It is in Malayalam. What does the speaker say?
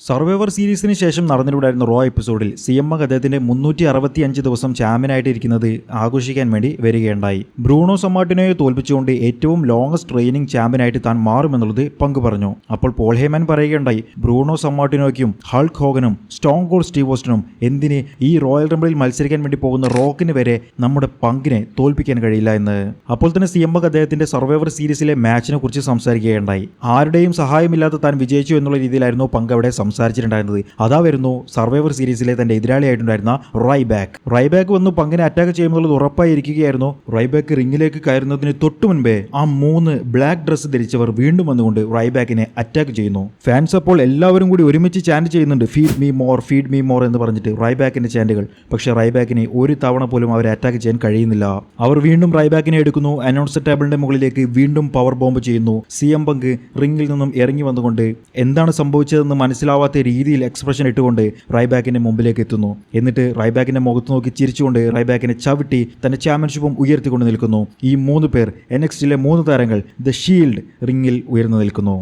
സർവൈവർ സീരീസിന് ശേഷം നടന്നിട്ടുണ്ടായിരുന്ന റോ എപ്പിസോഡിൽ സിഎം അദ്ദേഹത്തിന്റെ 365 ദിവസം ചാമ്പ്യനായിട്ട് ഇരിക്കുന്നത് ആഘോഷിക്കാൻ വേണ്ടി വരികയുണ്ടായി. ബ്രൂണോ സമ്മാർട്ടിനോയെ തോൽപ്പിച്ചുകൊണ്ട് ഏറ്റവും ലോങ്സ്റ്റ് ട്രെയിനിങ് ചാമ്പ്യനായിട്ട് താൻ മാറുമെന്നുള്ളത് പങ്കു പറഞ്ഞു. അപ്പോൾ പോൾ ഹേമൻ പറയുകയുണ്ടായി, ബ്രൂണോ സമ്മാർട്ടിനോയ്ക്കും ഹൾക്ക് ഹോഗനും സ്റ്റോൺ കോൾഡ് സ്റ്റീവ് ഓസ്റ്റിനും എന്തിന് ഈ റോയൽ റംബിളിൽ മത്സരിക്കാൻ വേണ്ടി പോകുന്ന റോക്കിന് വരെ നമ്മുടെ പങ്കിനെ തോൽപ്പിക്കാൻ കഴിയില്ല എന്ന്. അപ്പോൾ തന്നെ സിഎം അദ്ദേഹത്തിന്റെ സർവൈവർ സീരീസിലെ മാച്ചിനെ കുറിച്ച് സംസാരിക്കുകയുണ്ടായി. ആരുടെയും സഹായമില്ലാതെ താൻ വിജയിച്ചു എന്നുള്ള രീതിയിലായിരുന്നു പങ്ക് അവിടെ സംസാരിച്ചിട്ടുണ്ടായിരുന്നത്. അതാ വരുന്നു സർവൈവർ സീരീസിലെ തന്റെ എതിരാളിയായിട്ടുണ്ടായിരുന്ന റൈബാക്ക് വന്നു പങ്കിനെ അറ്റാക്ക് ചെയ്യുമെന്നുള്ളത് ഉറപ്പായിരിക്കുകയായിരുന്നു. റൈബാക്ക് റിംഗിലേക്ക് കയറുന്നതിന് തൊട്ടു മുൻപേ ആ 3 ബ്ലാക്ക് ഡ്രസ്സ് ധരിച്ചവർ വീണ്ടും വന്നുകൊണ്ട് റൈബാക്കിനെ അറ്റാക്ക് ചെയ്യുന്നു. ഫാൻസ് അപ്പോൾ എല്ലാവരും കൂടി ഒരുമിച്ച് ചാൻഡ് ചെയ്യുന്നുണ്ട്, ഫീഡ് മീ മോർ എന്ന് പറഞ്ഞിട്ട് റൈബാക്കിന്റെ ചാൻഡുകൾ. പക്ഷേ റൈബാക്കിനെ ഒരു തവണ പോലും അവരെ അറ്റാക്ക് ചെയ്യാൻ കഴിയുന്നില്ല. അവർ വീണ്ടും റൈബാക്കിനെ എടുക്കുന്നു, അനൗൺസർ ടേബിളിന്റെ മുകളിലേക്ക് വീണ്ടും പവർ ബോംബ് ചെയ്യുന്നു. സിഎം പങ്ക് റിംഗിൽ നിന്നും ഇറങ്ങി വന്നുകൊണ്ട് എന്താണ് സംഭവിച്ചതെന്ന് മനസ്സിലാവാത്ത രീതിയിൽ എക്സ്പ്രഷൻ ഇട്ടുകൊണ്ട് റൈബാക്കിന്റെ മുമ്പിലേക്ക് എത്തുന്നു. എന്നിട്ട് റൈബാക്കിന്റെ മുഖത്ത് നോക്കി ചിരിച്ചുകൊണ്ട് റൈബാക്കിനെ ചവിട്ടി തന്റെ ചാമ്പ്യൻഷിപ്പും ഉയർത്തിക്കൊണ്ട് നിൽക്കുന്നു. ഈ 3 പേർ NXTയിലെ 3 താരങ്ങൾ ദ ഷീൽഡ് റിംഗിൽ ഉയർന്നു നിൽക്കുന്നു.